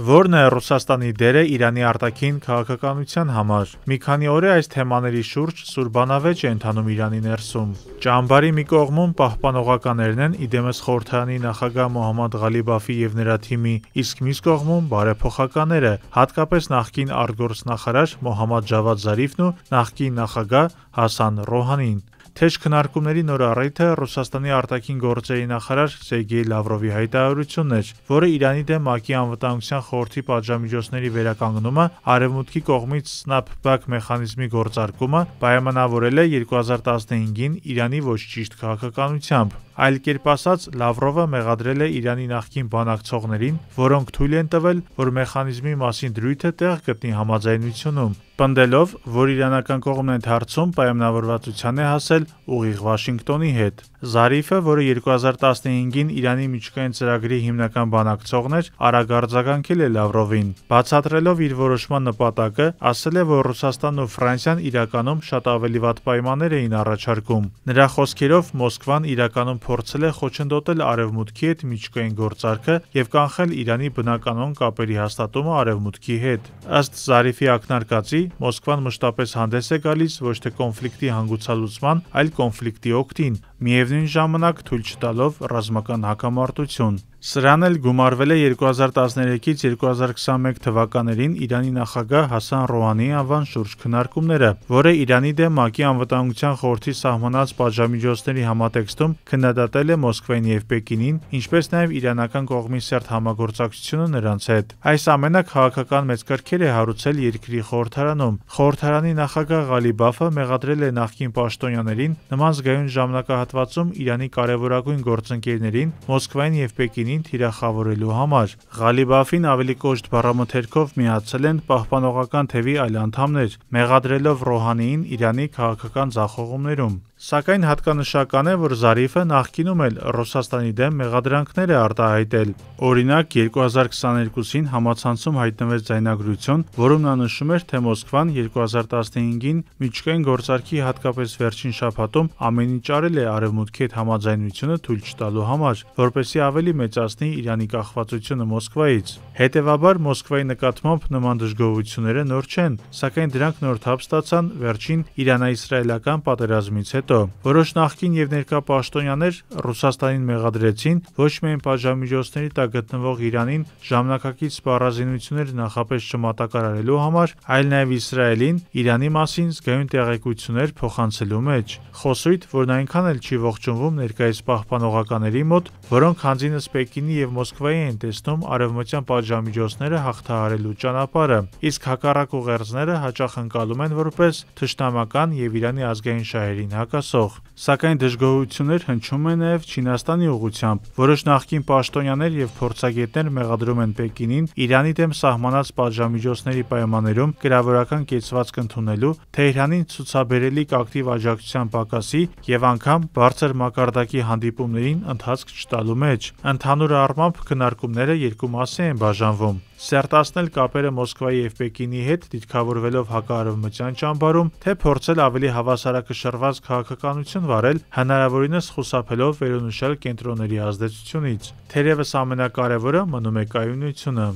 Որն է Ռուսաստանի դերը Իրանի արտաքին քաղաքականության համար։ Մի քանի օր է այս թեմաների շուրջ սուր բանավեճ է ընթանում Իրանի ներսում։ Ճամբարի մի կողմում պահպանողականներն են, իդեմս խորհրդարանի նախագահ Մոհամմադ Ղալիբաֆի եւ նրա թիմի, իսկ մյուս կողմում բարեփոխականները, հատկապես նախկին արտգործնախարար Մոհամմադ Ջավադ Զարիֆն ու նախկին նախագահ Հասան Ռոհանին։ Թեժ քննարկումների նոր առիթը Ռուսաստանի արտաքին գործերի նախարար Սերգեյ Լավրովի հայտարարությունն էր, որը Իրանի դեմ ՄԱԿ-ի անվտանգության խորհրդի պատժամիջոցների վերականգնումը, Արևմուտքի կողմից Snapback մեխանիզմի գործարկումը պայմանավորել է 2015-ին Իրանի ոչ ճիշտ քաղաքականությամբ։ Այլ կերպ ասած, Լավրովը մեղադրել է Իրանի նախկին բանակցողներին, որոնք թույլ են տվել, որ մեխանիզմի մասին դրույթը տեղ գտնի համաձայնությունում, պնդելով, որ իրանական կողմն ընթերցում պայմանավորվածության է հասել ուղիղ Վաշինգտոնի հետ։ Զարիֆը, որը 2015-ին Իրանի միջուկային ծրագրի հիմնական բանակցողն էր, արագ արձագանքել է Լավրովին, բացատրելով իր որոշման նպատակը, ասել է, որ Ռուսաստանն ու Ֆրանսիան իրականում շատ ավելի վատ պայմաններ էին առաջարկում։ Նրա խոսքերով Մոսկվան իրականում փորձել է խոչընդոտել Արևմուտքի հետ միջուկային գործարքը եւ կանխել Իրանի բնականոն կապերի հաստատումը Արևմուտքի հետ։ Ըստ Զարիֆի ակնարկածի, Մոսկվան մշտապես հանդես է գալիս ոչ թե կոնֆլիկտի հանգուցալուծման, այլ կոնֆլիկտի օգտին, միևնույն ժամանակ թույլ չտալով ռազմական հակամարտություն։ Սրան էլ գումարվել է 2013-ից 2021 թվականներին Իրանի նախագահ Հասան Ռոհանիի անվան շուրջ քննարկումները, որը Իրանի դեմ ՄԱԿ-ի անվտանգության խորհրդի սահմանած պատժամիջոցների համատեքստում քննադատել է Մոսկվային եւ Պեկինին, ինչպես նաեւ իրանական կողմի սերտ համագործակցությունը նրանց հետ։ Այս ամենը քաղաքական մեծ կրքեր է հարուցել երկրի խորհրդարանում։ Խորհրդարանի նախագահ Ղալիբաֆը մեղադրել է նախկին պաշտոնյաներին նման զգայուն ժամանակահատվածում Իրանի կարևորագույն գործընկերներին Մոսկվային եւ Պեկինին թիրախավորելու համար։ Ղալիբաֆին ավելի կոշտ բառամթերքով միացել են պահպանողական թևի այլ անդամներ, մեղադրելով Ռոհանիին Իրանի քաղաքական ձախողումներում։ Սակայն հատկանշական է, որ Զարիֆը նախկինում էլ Ռուսաստանի դեմ մեղադրանքներ է արտահայտել։ Օրինակ 2022-ին համացանցում հայտնվեց ձայնագրություն, որում նա նշում էր, թե Մոսկվան 2015-ին միջուկային գործարքի հատկապես վերջին շաբաթում ամեն ինչ արել է Արևմուտքի հետ համաձայնությունը թույլ չտալու համար, որպեսզի ավելի մեծացնի Իրանի կախվածությունը Մոսկվայից։ Հետևաբար Մոսկվայի նկատմամբ նման դժգոհությունները նոր չեն, սակայն դրանք նոր թափ ստացան վերջին Իրано-իսրայելական պատերազմից հետո։ Որոշ նախկին եւ ներկա պաշտոնյաներ Ռուսաստանին մեղադրեցին ոչ միայն պատժամիջոցների տակ գտնվող Իրանին ժամանակակից սպառազինություններ նախապես չմատակարարելու համար, այլ նաեւ Իսրայելին Իրանի մասին զգայուն տեղեկություններ փոխանցելու մեջ։ Խոսույթ, որն այնքան էլ չի ողջունվում ներկայիս պահպանողականների մոտ, որոնք հանձինս Պեկինի եւ Մոսկվայի են տեսնում արևմտյան պատժամիջոցները հաղթահարելու ճանապարհը, իսկ հակառակ ուղերձները հաճախ ընկալում են որպես թշնամական եւ Իրանի ազգային շահերին հակասող։ Սակայն դժգոհություններ հնչում են նաև Չինաստանի ուղղությամբ։ Որոշ նախկին պաշտոնյաներ եւ փորձագետներ մեղադրում են Պեկինին Իրանի դեմ սահմանած պատժամիջոցների պայմաններում կրավորական կեցվածք ընդունելու, Թեհրանին ցուցաբերելիք ակտիվ աջակցության պակասի եւ անգամ բարձր մակարդակի հանդիպումներին ընթացք չտալու մեջ։ Ընդհանուր առմամբ քննարկումները երկու մասի են բաժանվում։ Սերտացնել կապերը Մոսկվայի եւ Պեկինի հետ դիտքավորվելով հակաարևմտյան ճամբարում, թե փորձել ավելի հավասարակշռված քաղաքականություն վարել, հնարավորինս խուսափելով վերոնշյալ կենտրոնների ազդեցությունից։ Թերևս ամենակարևորը մնում է կայունությունը։